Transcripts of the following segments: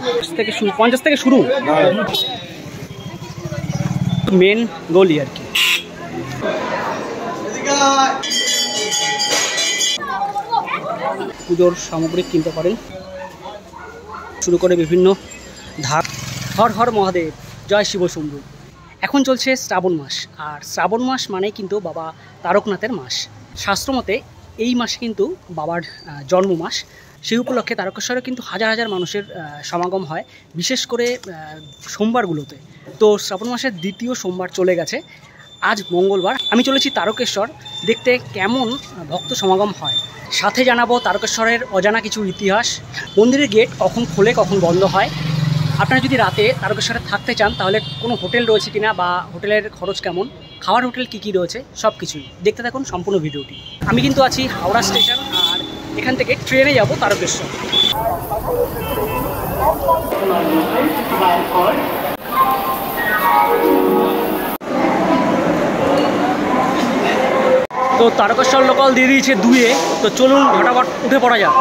50 থেকে শুরু মেন গলি আর কি। পুজোর সামগ্রী কিনতে পারেন, শুরু করে বিভিন্ন ধাপ। হর হর মহাদেব, জয় শিব শম্ভু। এখন চলছে শ্রাবণ মাস, আর শ্রাবণ মাস মানে কিন্তু বাবা তারকনাথের মাস। শাস্ত্রমতে এই মাসে কিন্তু বাবার জন্ম মাস। সেই উপলক্ষে তারকেশ্বরে কিন্তু হাজার হাজার মানুষের সমাগম হয়, বিশেষ করে সোমবারগুলোতে। তো শ্রাবণ মাসের দ্বিতীয় সোমবার চলে গেছে, আজ মঙ্গলবার। আমি চলেছি তারকেশ্বর দেখতে কেমন ভক্ত সমাগম হয়। সাথে জানাবো তারকেশ্বরের অজানা কিছু ইতিহাস, মন্দিরের গেট কখন খোলে কখন বন্ধ হয়। আপনারা যদি রাতে তারকেশ্বরে থাকতে চান তাহলে কোনো হোটেল রয়েছে কিনা, বা হোটেলের খরচ কেমন, খাওয়ার হোটেল কী রয়েছে, সব কিছুই দেখতে থাকুন সম্পূর্ণ ভিডিওটি। আমি কিন্তু আছি হাওড়া স্টেশন, আর এখান থেকে ট্রেনে যাব তারকেশ্বর। তো তারকেশ্বর লোকাল দিয়ে দিয়েছে 2-এ, তো চলুন ফটাফট উঠে পড়া যাক।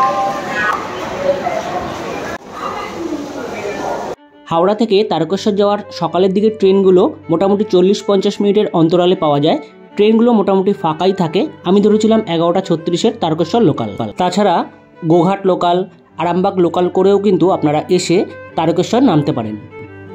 হাওড়া থেকে তারকেশ্বর যাওয়ার সকালের দিকে ট্রেনগুলো মোটামুটি 40-50 মিনিটের অন্তরালে পাওয়া যায়। ট্রেনগুলো মোটামুটি ফাঁকাই থাকে। আমি ধরেছিলাম 11:36-এর তারকেশ্বর লোকাল। তাছাড়া গোঘাট লোকাল, আরামবাগ লোকাল করেও কিন্তু আপনারা এসে তারকেশ্বর নামতে পারেন।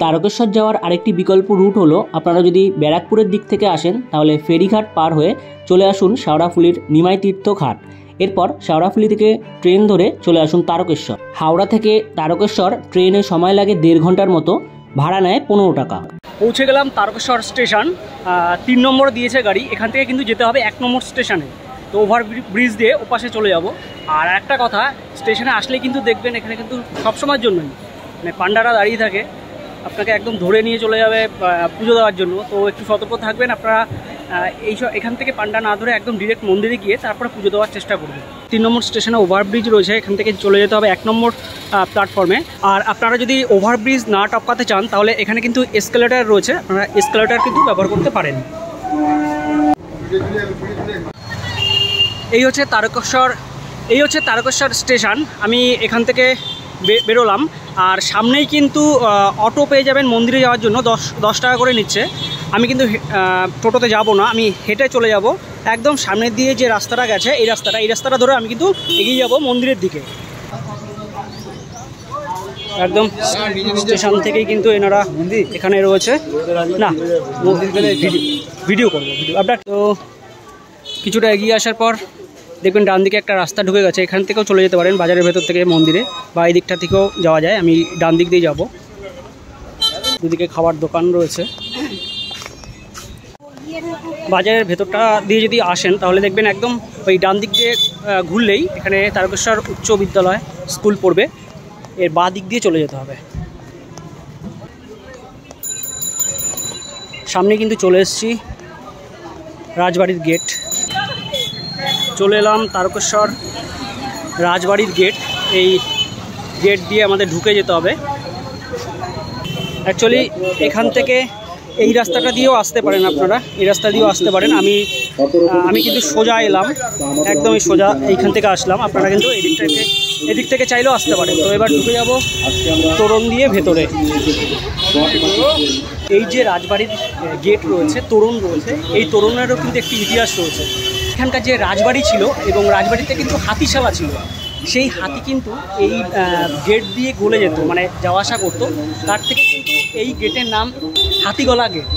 তারকেশ্বর যাওয়ার আরেকটি বিকল্প রুট হলো, আপনারা যদি ব্যারাকপুরের দিক থেকে আসেন তাহলে ফেরিঘাট পার হয়ে চলে আসুন শেওড়াফুলির নিমাই তীর্থ ঘাট। এরপর শেওড়াফুলি থেকে ট্রেন ধরে চলে আসুন তারকেশ্বর। হাওড়া থেকে তারকেশ্বর ট্রেনে সময় লাগে 1.5 ঘন্টার মতো, ভাড়া নেয় 15 টাকা। পৌঁছে গেলাম তারকেশ্বর স্টেশন। 3 নম্বর দিয়েছে গাড়ি, এখান থেকে কিন্তু যেতে হবে 1 নম্বর স্টেশনে। তো ওভার ব্রিজ দিয়ে ওপাশে চলে যাব। আর একটা কথা, স্টেশনে আসলে কিন্তু দেখবেন এখানে কিন্তু সবসময়ের জন্যই মানে পান্ডারা দাঁড়িয়ে থাকে, আপনাকে একদম ধরে নিয়ে চলে যাবে পুজো দেওয়ার জন্য। তো একটু সতর্ক থাকবেন আপনারা, এখান থেকে পান্ডা না ধরে একদম ডিরেক্ট মন্দিরে গিয়ে তারপরে পুজো দেওয়ার চেষ্টা করবেন। 3 নম্বর স্টেশনে ওভারব্রিজ রয়েছে, এখান থেকে চলে যেতে হবে 1 নম্বর প্ল্যাটফর্মে। আর আপনারা যদি ওভারব্রিজ না টপকাতে চান তাহলে এখানে কিন্তু এসকেলেটার রয়েছে, আপনারা এসকেলেটার কিন্তু ব্যবহার করতে পারেন। এই হচ্ছে তারকেশ্বর স্টেশন। আমি এখান থেকে বেরোলাম, আর সামনেই কিন্তু অটো পেয়ে যাবেন মন্দিরে যাওয়ার জন্য। 10 টাকা করে নিচ্ছে। আমি কিন্তু টোটোতে যাব না, আমি হেঁটে চলে যাব। একদম সামনের দিয়ে যে রাস্তাটা গেছে এই রাস্তাটা ধরে আমি কিন্তু এগিয়ে যাব মন্দিরের দিকে। একদম স্টেশন থেকেই কিন্তু এনারা এখানে রয়েছে। না ভিডিও করবো আপনার। তো কিছুটা এগিয়ে আসার পর দেখবেন ডান দিকে একটা রাস্তা ঢুকে গেছে, এখান থেকেও চলে যেতে পারেন বাজারের ভেতর থেকে মন্দিরে, বা এই দিকটা থেকেও যাওয়া যায়। আমি ডান দিক দিয়ে যাব। দুদিকে খাবার দোকান রয়েছে। বাজারের ভেতরটা দিয়ে যদি আসেন তাহলে দেখবেন একদম ওই ডান দিক দিয়ে ঘুরলেই এখানে তারকেশ্বর উচ্চ বিদ্যালয় স্কুল পড়বে। এর বাঁ দিক দিয়ে চলে যেতে হবে। সামনে কিন্তু চলে এসেছি রাজবাড়ির গেট। চলে এলাম তারকেশ্বর রাজবাড়ির গেট। এই গেট দিয়ে আমাদের ঢুকে যেতে হবে। অ্যাকচুয়ালি এখান থেকে এই রাস্তাটা দিয়েও আসতে পারেন, আপনারা এই রাস্তা দিয়েও আসতে পারেন। আমি কিন্তু সোজা এলাম, একদমই সোজা এইখান থেকে আসলাম। আপনারা কিন্তু এদিক থেকে চাইলেও আসতে পারেন। তো এবার ঢুকে যাব তোরণ দিয়ে ভেতরে। এই যে রাজবাড়ির গেট রয়েছে, তোরণ রয়েছে, এই তোরণেরও কিন্তু একটি ইতিহাস রয়েছে। এখানকার যে রাজবাড়ি ছিল এবং রাজবাড়িতে কিন্তু হাতিশালা ছিল, সেই হাতি কিন্তু এই গেট দিয়ে গলে যেত, মানে যাওয়া আসা করতো। তার থেকে কিন্তু এই গেটের নাম হাতিগলা গেট।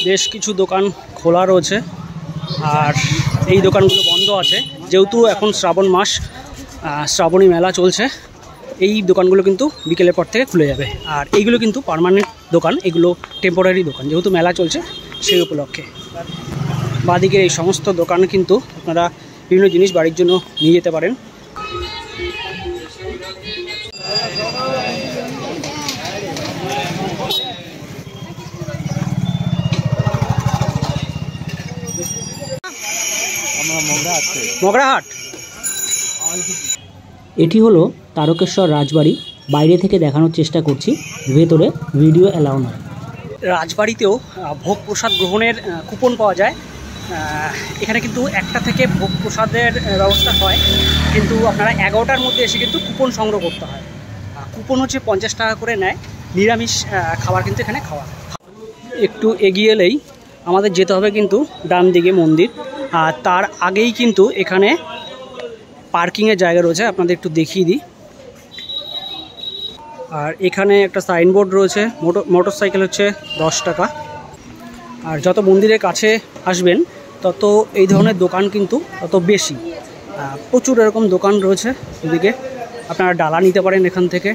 বেশ কিছু দোকান খোলা রয়েছে, আর এই দোকানগুলো বন্ধ আছে যেহেতু এখন শ্রাবণ মাস, শ্রাবণী মেলা চলছে। এই দোকানগুলো কিন্তু বিকেলের পর থেকে খুলে যাবে। আর এইগুলো কিন্তু পার্মানেন্ট দোকান, এগুলো টেম্পোরারি দোকান, যেহেতু মেলা চলছে সেই উপলক্ষে। বাদিকের এই সমস্ত দোকান কিন্তু আপনারা বিভিন্ন জিনিস বাড়ির জন্য নিয়ে যেতে পারেন। মগরাহাট এটি হলো তারকেশ্বর রাজবাড়ি। বাইরে থেকে দেখানোর চেষ্টা করছি, ভেতরে ভিডিও অ্যালাউ নয়। রাজবাড়িতেও ভোগ প্রসাদ গ্রহণের কুপন পাওয়া যায়। এখানে কিন্তু 1টা থেকে ভোগ প্রসাদের ব্যবস্থা হয়, কিন্তু আপনারা 11টার মধ্যে এসে কিন্তু কুপন সংগ্রহ করতে হয়। কুপন হচ্ছে 50 টাকা করে নেয়, নিরামিষ খাবার কিন্তু এখানে খাওয়া। একটু এগিয়ে এলেই আমাদের যেতে হবে কিন্তু ডান দিকে মন্দির, আর তার আগেই কিন্তু এখানে পার্কিংয়ের জায়গা রয়েছে, আপনাদের একটু দেখিয়ে দিই। আর এখানে একটা সাইনবোর্ড রয়েছে, মোটর সাইকেল হচ্ছে 10 টাকা। আর যত মন্দিরের কাছে আসবেন তত এই ধরনের দোকান কিন্তু তত বেশি, প্রচুর এরকম দোকান রয়েছে। এদিকে আপনারা ডালা নিতে পারেন এখান থেকে,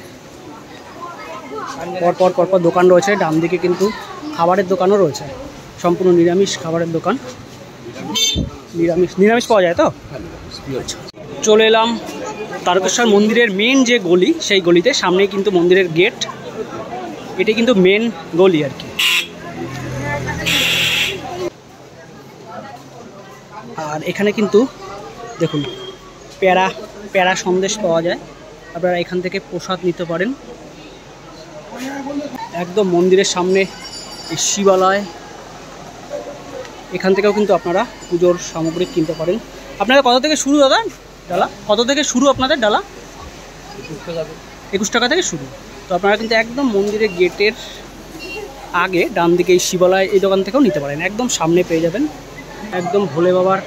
পরপর দোকান রয়েছে। ডান দিকে কিন্তু খাবারের দোকানও রয়েছে, সম্পূর্ণ নিরামিষ খাবারের দোকান। নিরামিষ পাওয়া যায় তো। চলে এলাম তারকেশ্বর মন্দিরের মেন যে গলি, সেই গলিতে। সামনে কিন্তু মন্দিরের গেট, এটি কিন্তু মেন গলি আর কি। আর এখানে কিন্তু দেখুন প্যারা সন্দেশ পাওয়া যায়, আপনারা এখান থেকে প্রসাদ নিতে পারেন। একদম মন্দিরের সামনে শিবালয়, এখান থেকেও কিন্তু আপনারা পুজোর সামগ্রী কিনতে পারেন। আপনাদের কত থেকে শুরু দাদা ডালা? কত থেকে শুরু আপনাদের ডালা? 21 টাকা থেকে শুরু। তো আপনারা কিন্তু একদম মন্দিরের গেটের আগে ডান দিকে এই শিবালয়, এই দোকান থেকেও নিতে পারেন, একদম সামনে পেয়ে যাবেন। একদম ভোলে বাবার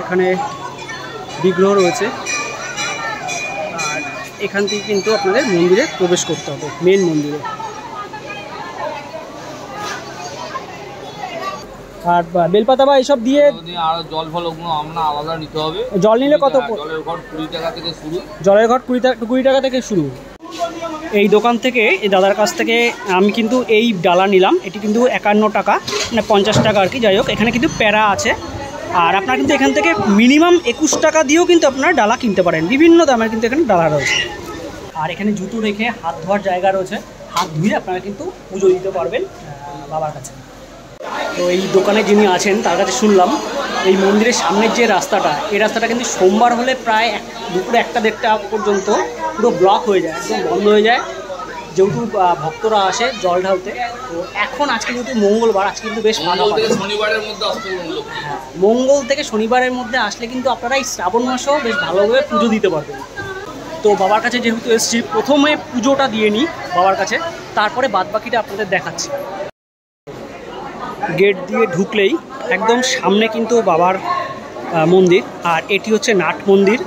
এখানে বিগ্রহ রয়েছে। আর এখান থেকে কিন্তু আপনাদের মন্দিরে প্রবেশ করতে হবে, মেন মন্দিরে। আর বেলপাতা বা এইসব দিয়ে আর জল ফল ওগুলো আমরা আলাদা নিতে হবে। জল নিলে কত? জলের ঘট 20 টাকা থেকে শুরু। জলের ঘট 20 টাকা থেকে শুরু। এই দোকান থেকে, এই দাদার কাছ থেকে আমি কিন্তু এই ডালা নিলাম। এটি কিন্তু 51 টাকা, মানে 50 টাকা আর কি। যাই হোক, এখানে কিন্তু প্যারা আছে। আর আপনারা কিন্তু এখান থেকে মিনিমাম 21 টাকা দিয়েও কিন্তু আপনারা ডালা কিনতে পারেন। বিভিন্ন দামের কিন্তু এখানে ডালা রয়েছে। আর এখানে জুতো রেখে হাত ধোয়ার জায়গা রয়েছে, হাত ধুয়ে আপনারা কিন্তু পুজো দিতে পারবেন বাবার কাছে। তো এই দোকানে যিনি আছেন তার কাছে শুনলাম এই মন্দিরের সামনের যে রাস্তাটা, এই রাস্তাটা কিন্তু সোমবার হলে প্রায় দুপুরে 1-1:30 পর্যন্ত পুরো ব্লক হয়ে যায়, একদম বন্ধ হয়ে যায়, যেহেতু ভক্তরা আসে জল ঢালতে। তো এখন আজকে যেহেতু মঙ্গলবার, আজকে কিন্তু বেশ ভালো। মঙ্গল থেকে শনিবারের মধ্যে আসলে কিন্তু আপনারা এই শ্রাবণ মাসেও বেশ ভালোভাবে পুজো দিতে পারবেন। তো বাবার কাছে যেহেতু এসেছি, প্রথমে পুজোটা দিয়ে নিই বাবার কাছে, তারপরে বাদবাকিটা আপনাদের দেখাচ্ছি। গেট দিয়ে ঢুকলেই একদম সামনে কিন্তু বাবার মন্দির, আর এটি হচ্ছে নাট মন্দির।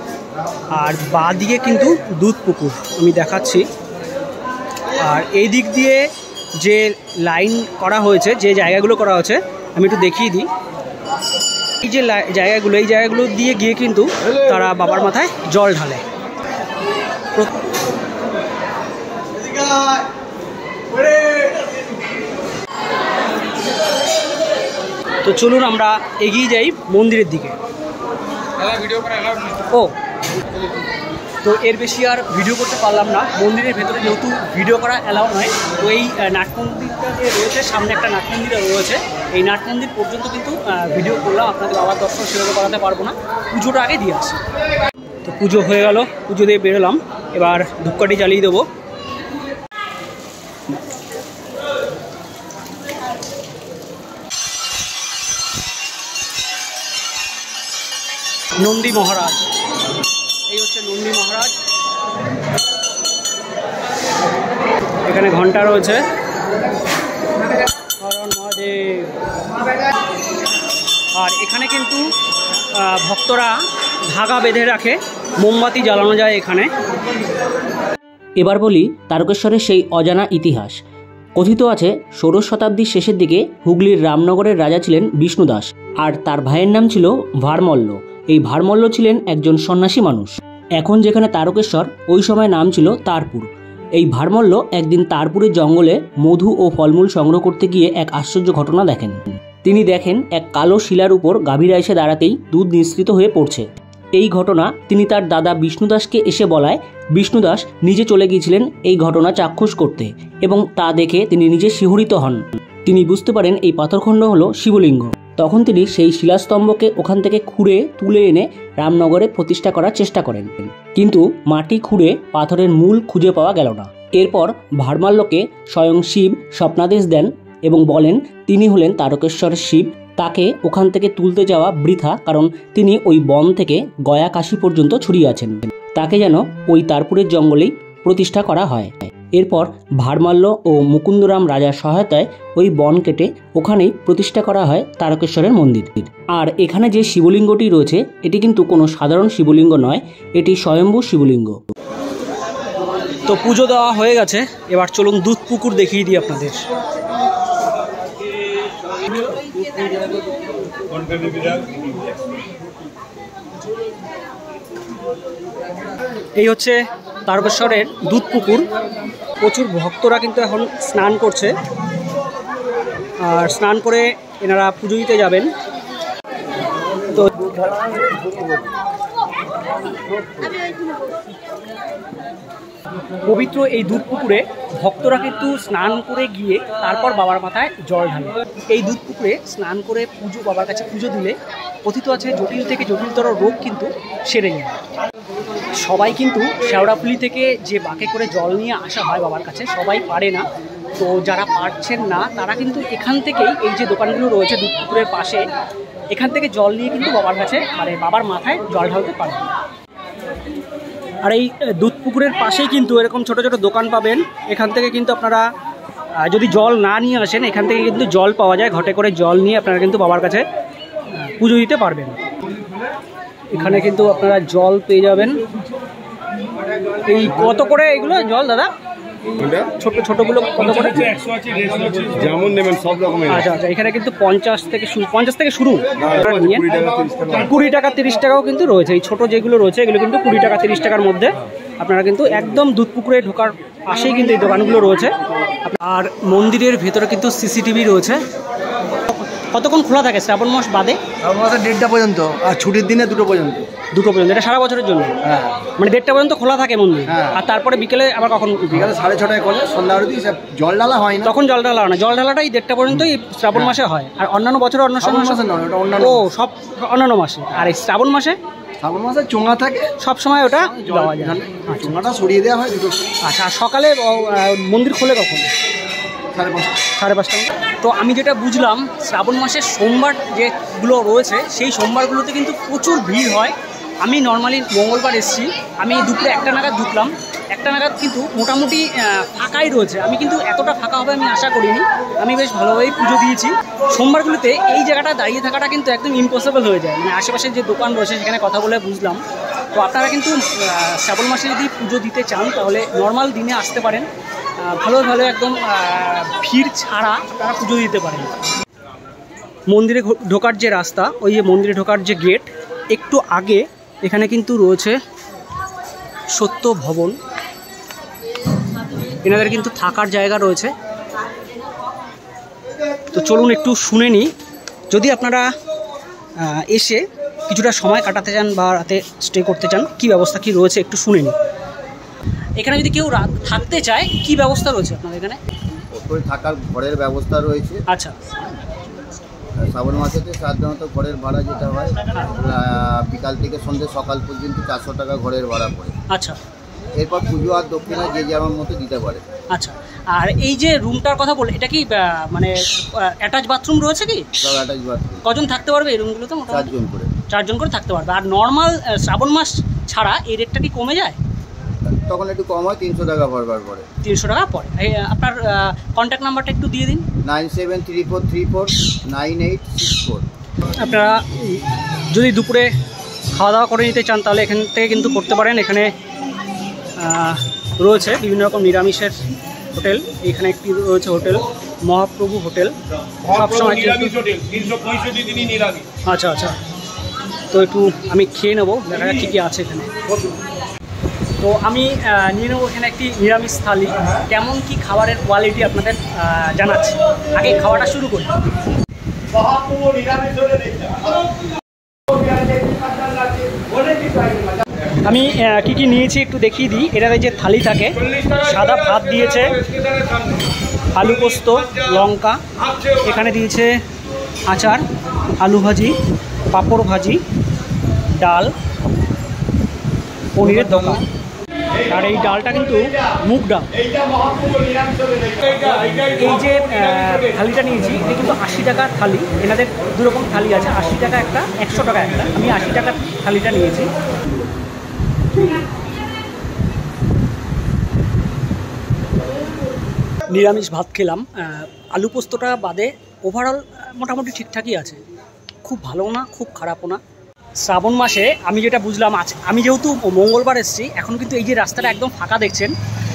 আর বাঁ দিকে কিন্তু দুধ পুকুর আমি দেখাচ্ছি। আর এই দিক দিয়ে যে লাইন করা হয়েছে, যে জায়গাগুলো করা হয়েছে, আমি একটু দেখিয়ে দিই। এই যে জায়গাগুলো, এই জায়গাগুলো দিয়ে গিয়ে কিন্তু তারা বাবার মাথায় জল ঢালে। তো চলুন আমরা এগিয়ে যাই মন্দিরের দিকে। ও তো এর বেশি আর ভিডিও করতে পারলাম না, মন্দিরের ভেতরে যেহেতু ভিডিও করা অ্যালাউ নয়। তো এই নাট মন্দিরটা যে রয়েছে, সামনে একটা নাট মন্দির রয়েছে, এই নাট মন্দির পর্যন্ত কিন্তু ভিডিও করলাম। আপনাদের বাবার দর্শন সেভাবে করাতে পারবো না, পুজোটা আগে দিয়ে আসি। তো পুজো হয়ে গেল, পুজো দিয়ে বেরোলাম। এবার ধূপকাঠি জ্বালিয়ে দেবো। নন্দী মহারাজ, এই হচ্ছে নন্দী মহারাজ। এখানে ঘন্টা রয়েছে। আর এখানে কিন্তু ভক্তরা ধাগা বেঁধে রাখে, মোমবাতি জ্বালানো যায় এখানে। এবার বলি তারকেশ্বরের সেই অজানা ইতিহাস। কথিত আছে 16 শতাব্দীর শেষের দিকে হুগলির রামনগরের রাজা ছিলেন বিষ্ণুদাস, আর তার ভাইয়ের নাম ছিল ভারমল্ল। এই ভারমল্ল ছিলেন একজন সন্ন্যাসী মানুষ। এখন যেখানে তারকেশ্বর, ওই সময় নাম ছিল তারপুর। এই ভারমল্ল একদিন তারপুরের জঙ্গলে মধু ও ফলমূল সংগ্রহ করতে গিয়ে এক আশ্চর্য ঘটনা দেখেন। তিনি দেখেন এক কালো শিলার উপর গাভীরা এসে দাঁড়াতেই দুধ নিঃসৃত হয়ে পড়ছে। এই ঘটনা তিনি তার দাদা বিষ্ণুদাসকে এসে বলায় বিষ্ণুদাস নিজে চলে গিয়েছিলেন এই ঘটনা চাক্ষুষ করতে, এবং তা দেখে তিনি নিজে শিহরিত হন। তিনি বুঝতে পারেন এই পাথরখণ্ড হলো শিবলিঙ্গ। তখন তিনি সেই শিলাস্তম্ভকে ওখান থেকে খুঁড়ে তুলে এনে রামনগরে প্রতিষ্ঠা করার চেষ্টা করেন, কিন্তু মাটি খুঁড়ে পাথরের মূল খুঁজে পাওয়া গেল না। এরপর ভারমাল্যকে স্বয়ং শিব স্বপ্নাদেশ দেন এবং বলেন তিনি হলেন তারকেশ্বরের শিব। তাকে ওখান থেকে তুলতে যাওয়া বৃথা, কারণ তিনি ওই বন থেকে গয়া কাশী পর্যন্ত ছড়িয়ে আছেন। তাকে যেন ওই তারপুরের জঙ্গলেই প্রতিষ্ঠা করা হয়। এরপর ভারমাল্য ও মুকুন্দরাম রাজার সহায়তায় ওই বন কেটে ওখানেই প্রতিষ্ঠা করা হয় তারকেশ্বরের মন্দির। আর এখানে যে শিবলিঙ্গটি রয়েছে এটি কিন্তু কোনো সাধারণ শিবলিঙ্গ নয়, এটি স্বয়ম্ভু শিবলিঙ্গ। তো পুজো দেওয়া হয়ে গেছে, এবার চলুন দুধ পুকুর দেখিয়ে দিই আপনাদের। এই হচ্ছে তারকেশ্বরের দুধ পুকুর। প্রচুর ভক্তরা কিন্তু এখন স্নান করছে, আর স্নান করে এনারা পুজো দিতে যাবেন। তো পবিত্র এই দুধ পুকুরে ভক্তরা কিন্তু স্নান করে গিয়ে তারপর বাবার মাথায় জল ঢালে। এই দুধ পুকুরে স্নান করে বাবার কাছে পুজো দিলে কথিত আছে জটিল থেকে জটিলতর রোগ কিন্তু সেরে যায়। সবাই কিন্তু শেওড়াফুলি থেকে যে বাঁকে করে জল নিয়ে আসা হয় বাবার কাছে সবাই পারে না। তো যারা পারছেন না তারা কিন্তু এখান থেকেই, এই যে দোকানগুলো রয়েছে দুধ পুকুরের পাশে, এখান থেকে জল নিয়ে কিন্তু বাবার কাছে বাবার মাথায় জল ঢালতে পারে। আর এই দুধ পুকুরের পাশেই কিন্তু এরকম ছোট ছোট দোকান পাবেন। এখান থেকে কিন্তু আপনারা যদি জল না নিয়ে আসেন, এখান থেকে কিন্তু জল পাওয়া যায়, ঘটে করে জল নিয়ে আপনারা কিন্তু বাবার কাছে পুজো দিতে পারবেন। এখানে কিন্তু আপনারা জল পেয়ে যাবেন। এই কত করে এগুলো জল দাদা? ছোট ছোটগুলো কত করে? যেমন নেবেন সব রকমের। আচ্ছা আচ্ছা, এখানে কিন্তু 50 থেকে শুরু, 20 টাকা 30 টাকাও কিন্তু রয়েছে। এই ছোট যেগুলো রয়েছে এগুলো কিন্তু 20 টাকা 30 টাকার মধ্যে। আপনারা কিন্তু একদম দুধ পুকুরে ঢোকার পাশেই কিন্তু এই দোকানগুলো রয়েছে। আর মন্দিরের ভেতরে কিন্তু সিসিটিভি রয়েছে। কতক্ষণ খোলা থাকে শ্রাবণ মাস বাদে? শ্রাবণ মাসের 1:30 পর্যন্ত, আর ছুটির দিনে 2টো পর্যন্ত। 2টো পর্যন্ত, এটা সারা বছরের জন্য? হ্যাঁ, মানে 1:30 পর্যন্ত খোলা থাকে মন্দির। হ্যাঁ। আর তারপরে বিকেলে আবার কখন? বিকালে 6:30টায় করলে সন্ধ্যা আরতি, জল ঢালা হয় না তখন। জল ঢালা হয় না, জল ঢালাটাই 1:30 পর্যন্তই শ্রাবণ মাসে হয়। আর অন্যান্য বছরে অন্য মাসে নয়, ওটা অন্যান্য। ও, সব অন্যান্য মাসে। আর এই শ্রাবণ মাসে? শ্রাবণ মাসে চোঙা থাকে, সব সময় ওটা দেওয়া যায়। চোঙাটা সরিয়ে দেওয়া হয় দুটো। আচ্ছা, আর সকালে মন্দির খোলে কখন? 5:30। তো আমি যেটা বুঝলাম, শ্রাবণ মাসের সোমবার যেগুলো রয়েছে সেই সোমবারগুলোতে কিন্তু প্রচুর ভিড় হয়। আমি নর্মালি মঙ্গলবার এসেছি, আমি দুপুরে 1টা নাগাদ ঢুকলাম। 1টা নাগাদ কিন্তু মোটামুটি ফাঁকাই রয়েছে। আমি কিন্তু এতটা ফাঁকা হবে আমি আশা করিনি। আমি বেশ ভালোভাবেই পুজো দিয়েছি। সোমবারগুলোতে এই জায়গাটা দাঁড়িয়ে থাকাটা কিন্তু একদম ইম্পসিবল হয়ে যায়। মানে আশেপাশে যে দোকান রয়েছে সেখানে কথা বলে বুঝলাম। তো আপনারা কিন্তু শ্রাবণ মাসে যদি পুজো দিতে চান তাহলে নর্মাল দিনে আসতে পারেন, ভালো একদম ভিড় ছাড়া আপনারা পুজো দিতে পারেন। মন্দিরে ঢোকার যে রাস্তা, ওই যে মন্দিরে ঢোকার যে গেট, একটু আগে এখানে কিন্তু রয়েছে সত্য ভবন। এনাদের কিন্তু থাকার জায়গা রয়েছে। তো চলুন একটু শুনে নিই। যদি আপনারা এসে কিছুটা সময় কাটাতে চান বা রাতে স্টে করতে চান, কি ব্যবস্থা কি রয়েছে একটু শুনে নিই। এখানে যদি কেউ রাত থাকতে চায় কি ব্যবস্থা রয়েছে আপনাদের এখানে? ওপরে থাকার ঘরের ব্যবস্থা রয়েছে। আচ্ছা, শ্রাবণ মাসেতে সাধারণত ঘরের ভাড়া যেটা হয় বিকাল থেকে সকাল পর্যন্ত 400 টাকা ঘরের ভাড়া পড়ে। আচ্ছা, এরপর পুজো আর দক্ষিণা যে যেমন মতো দিতে পারে। আচ্ছা, আর এই যে রুমটার কথা বলে, এটা কি মানে অ্যাটাচ বাথরুম রয়েছে কি? সব অ্যাটাচ বাথরুম। কজন থাকতে পারবে এই রুমগুলোতে? 4 জন করে। 4 জন করে থাকতে পারবে। আর নর্মাল শ্রাবণ মাস ছাড়া এই রেটটা কি কমে যায়? তখন একটু কম হয়, 300 টাকা ভরবার পরে। 300 টাকা পরে। আপনার কন্ট্যাক্ট নাম্বারটা একটু দিয়ে দিন। 9734349864। আপনারা যদি দুপুরে খাওয়া দাওয়া করে নিতে চান তাহলে এখান থেকে কিন্তু করতে পারেন। এখানে রয়েছে বিভিন্ন রকম নিরামিষের হোটেল। এখানে একটি রয়েছে হোটেল মহাপ্রভু হোটেল, সবসময় কিন্তু। আচ্ছা আচ্ছা, তো একটু আমি খেয়ে নেবো, দেখা যাক কী কী আছে এখানে। তো আমি নিয়ে নেবো এখানে একটি নিরামিষ থালি। কেমন কি খাবারের কোয়ালিটি আপনাদের জানাচ্ছি। আগে খাওয়াটা শুরু করি। আমি কি কি নিয়েছি একটু দেখিয়ে দিই। এটাতে যে থালি থাকে, সাদা ভাত দিয়েছে, আলু পোস্ত, লঙ্কা, এখানে দিয়েছে আচার, আলু ভাজি, পাঁপড় ভাজি, ডাল, পনিরের দোকান। আর এই ডালটা কিন্তু মুগ ডাল। এই যে থালিটা নিয়েছি এটা কিন্তু 80 টাকার থালি। এনাদের দুরকম থালি আছে, 80 টাকা একটা, 100 টাকা একটা। আমি 80 টাকার থালিটা নিয়েছি। নিরামিষ ভাত খেলাম। আলু পোস্তটা বাদে ওভারঅল মোটামুটি ঠিকঠাকই আছে, খুব ভালো না খুব খারাপও না। শ্রাবণ মাসে আমি যেটা বুঝলাম, আমি যেহেতু মঙ্গলবার এসেছি, এখন কিন্তু এই যে রাস্তাটা একদম ফাঁকা দেখছেন,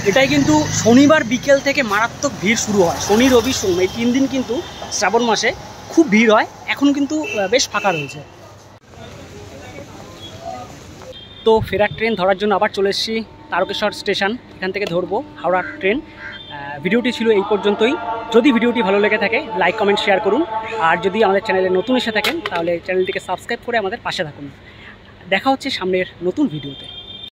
এটাই কিন্তু শনিবার বিকেল থেকে মারাত্মক ভিড় শুরু হয়। শনি রবি সোম এই 3 দিন কিন্তু শ্রাবণ মাসে খুব ভিড় হয়। এখন কিন্তু বেশ ফাঁকা রয়েছে। তো ফেরার ট্রেন ধরার জন্য আবার চলে এসেছি তারকেশ্বর স্টেশন, এখান থেকে ধরবো হাওড়ার ট্রেন। ভিডিওটি ছিল এই পর্যন্তই। যদি ভিডিওটি ভালো লেগে থাকে লাইক কমেন্ট শেয়ার করুন, আর যদি আমাদের চ্যানেলে নতুন এসে থাকেন তাহলে চ্যানেলটিকে সাবস্ক্রাইব করে আমাদের পাশে থাকুন। দেখা হচ্ছে সামনের নতুন ভিডিওতে।